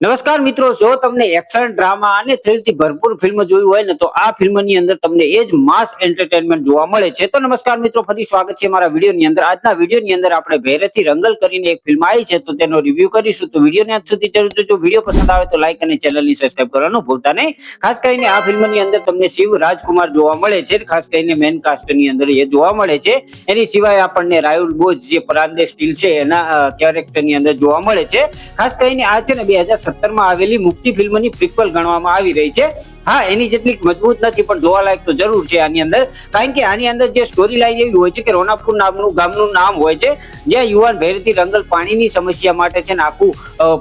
નમસ્કાર મિત્રો, જો તમને એક્શન ડ્રામા અને થ્રિલથી ભરપૂર ફિલ્મ જોઈ હોય ને તો આ ફિલ્મની અંદર તમને એ જ માસ એન્ટરટેનમેન્ટ જોવા મળે છે. તો નમસ્કાર મિત્રો, ફરી સ્વાગત છે મારા વિડીયોની અંદર. આજના વિડીયોની અંદર આપણે ભૈરથી રંગલ કરીને એક ફિલ્મ આવી છે તો તેનો રિવ્યુ કરીશું. તો વિડીયોને અંત સુધી જરૂર જોજો. વિડીયો પસંદ આવે તો લાઈક અને ચેનલની સબસ્ક્રાઇબ કરવાનું ભૂલતા નહીં. ખાસ કરીને આ ફિલ્મની અંદર તમને શિવ રાજકુમાર જોવા મળે છે. ખાસ કરીને મેન કાસ્ટની અંદર એ જોવા મળે છે. એની સિવાય આપણને રાહુલ બોઝ જે પરાંદે સ્ટીલ છે એના કેરેક્ટરની અંદર જોવા મળે છે. ખાસ કરીને આ છે ને 2017 માં આવેલી મુક્તિ ફિલ્મની પ્રિક્વલ ગણવામાં આવી રહી છે. હા, એની જેટલી મજબૂત નથી પણ જોવાલાયક તો જરૂર છે આની અંદર. કારણ કે આની અંદર જે સ્ટોરી લાઈન એવી હોય છે કે રોનાપુર નામનું ગામનું નામ હોય છે જ્યાં યુવાન ભૈરથી રંગલ પાણીની સમસ્યા માટે છે ને આખું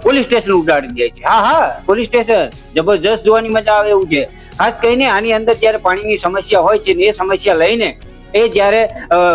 પોલીસ સ્ટેશન ઉડાડી દે છે. હા, પોલીસ સ્ટેશન જબરજસ્ત જોવાની મજા આવે એવું છે. ખાસ કરીને આની અંદર જયારે પાણીની સમસ્યા હોય છે ને એ સમસ્યા લઈને એ જયારે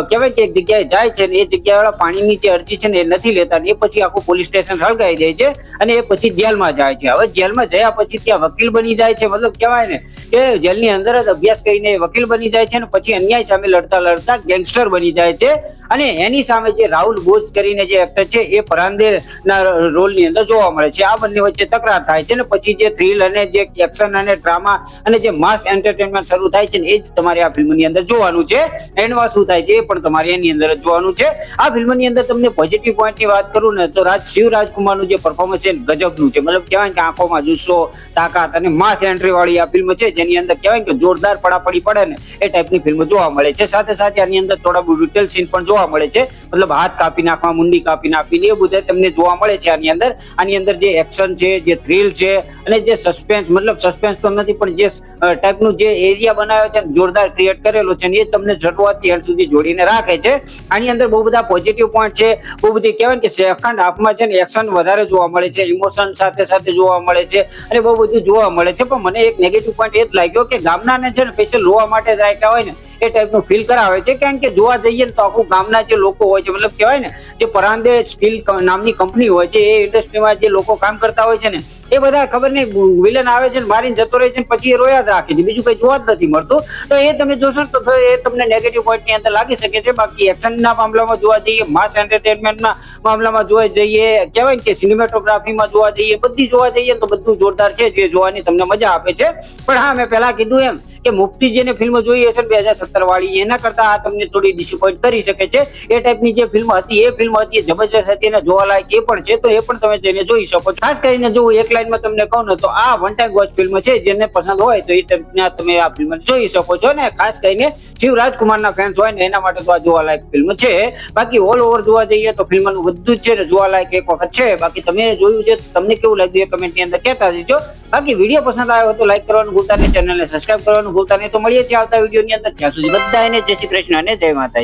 કહેવાય કે એક જગ્યાએ જાય છે ને એ જગ્યાવાળા પાણીની જે અરજી છે ને એ નથી લેતા ને એ પછી આખું પોલીસ સ્ટેશન સળગાઈ દે છે અને એ પછી જેલમાં જાય છે. હવે જેલમાં જયા પછી ત્યાં વકીલ બની જાય છે. મતલબ કહેવાય ને કે જેલની અંદર જ અભ્યાસ કરીને વકીલ બની જાય છે ને પછી અન્યાય સામે લડતા લડતા ગેંગસ્ટર બની જાય છે. અને એની સામે જે રાહુલ બોઝ કરીને જે એક્ટર છે એ પરાંદેના રોલની અંદર જોવા મળે છે. આ બંને વચ્ચે તકરાર થાય છે ને પછી જે થ્રિલ અને જે એક્શન અને ડ્રામા અને જે માસ એન્ટરટેનમેન્ટ શરૂ થાય છે ને એ જ તમારે આ ફિલ્મની અંદર જોવાનું છે. એન્ડમાં શું થાય છે એ પણ તમારે એની અંદર જ જોવાનું છે. આ ફિલ્મની અંદર તમને પોઝિટિવ પોઈન્ટની વાત કરું ને તો શિવ રાજકુમારનું જે પરફોર્મન્સ છે ગજબનું છે. મતલબ કહેવાય કે આંખોમાં જુસ્સો, તાકાત અને માસ એન્ટ્રી વાળી આ ફિલ્મ છે જેની અંદર કહેવાય કે જોરદાર પડાપડી પડે ને એ ટાઈપની ફિલ્મ જોવા મળે છે. સાથે સાથે આની અંદર થોડા બ્રુટલ સીન પણ જોવા મળે છે. મતલબ હાથ કાપી નાખવા, મુંડી કાપી નાખવી એ બધું તમને જોવા મળે છે આની અંદર. આની અંદર જે એક્શન છે, જે થ્રિલ છે અને જે સસ્પેન્સ, મતલબ સસ્પેન્સ તો નથી પણ જે ટાઈપનું જે એરિયા બનાવ્યો છે જોરદાર ક્રિએટ કરેલો છે એ તમને શરૂઆતથી એન્ડ સુધી જોડીને રાખે છે. આની અંદર બહુ બધા પોઝિટિવ પોઈન્ટ છે. બહુ બધી કહેવાય કે સેકન્ડ હાફમાં છે ને એક્શન વધારે જોવા મળે છે, ઇમોશન સાથે સાથે જોવા મળે છે અને બહુ બધું જોવા મળે છે. પણ મને એક નેગેટિવ પોઈન્ટ એ જ લાગ્યો કે ગામનાને છે ને સ્પેશિયલ જોવા માટે જ રાખ્યા હોય ને એ ટાઈપનું ફીલ કરાવે છે. કારણ કે જોવા જઈએ ને તો આખું ગામના જે લોકો હોય છે, મતલબ કહેવાય ને જે પરાંદે સ્ટીલ નામની કંપની હોય છે એ ઇન્ડસ્ટ્રીમાં જે લોકો કામ કરતા હોય છે ને એ બધા ખબર નહીં વિલન આવે છે ને મારીને જતો રહે છે ને પછી એ રોયા જ રાખે છે, બીજું કઈ જોવા જ નથી મળતું. તો એ તમે જોશો તો એ તમને નેગેટિવ પોઈન્ટની અંદર લાગી શકે છે. બાકી એક્શનના મામલામાં જોવા જઈએ, માસ એન્ટરટેનમેન્ટના મામલામાં જોવા જઈએ, કહેવાય કે સિનેમેટોગ્રાફીમાં જોવા જઈએ, બધી જોવા જઈએ તો બધું જોરદાર છે જે જોવાની તમને મજા આપે છે. પણ હા, મેં પહેલા કીધું એમ કે મુક્તિ જેને ફિલ્મ જોઈ હશે 2017 વાળી એના કરતા આ તમને થોડી ડિસઅપોઇન્ટ કરી શકે છે. એ ટાઈપની જે ફિલ્મ હતી એ ફિલ્મ હતી જબરજસ્ત હતી અને જોવાલાયક એ પણ છે. તો એ પણ તમે જઈને જોઈ શકો છો. ખાસ કરીને જો એક લાઈનમાં તમને કહું ને તો આ વન ટાઈમ વોચ ફિલ્મ છે. જેને પસંદ હોય તો એ ટાઈપના તમે આ ફિલ્મ જોઈ શકો છો. ને ખાસ કરીને શિવ રાજકુમારના ફેન્સ હોય ને એના માટે તો આ જોવાલાયક ફિલ્મ છે. બાકી ઓલ ઓવર જોવા જઈએ તો ફિલ્મનું બધું જ છે ને જોવાલાયક એક વખત છે. બાકી તમે જોયું છે તમને કેવું લાગ્યું એ કમેન્ટની અંદર કહેતા જજો. બાકી વિડીયો પસંદ આવ્યો તો લાઈક કરવાનું ભૂલતા નહીં, ચેનલને સબસ્ક્રાઇબ કરવાનું ભૂલતા નહીં. તો મળીએ છીએ આવતા વિડીયોની અંદર. ત્યાં સુધી બધાને જય શ્રી કૃષ્ણ અને જય માતાજી.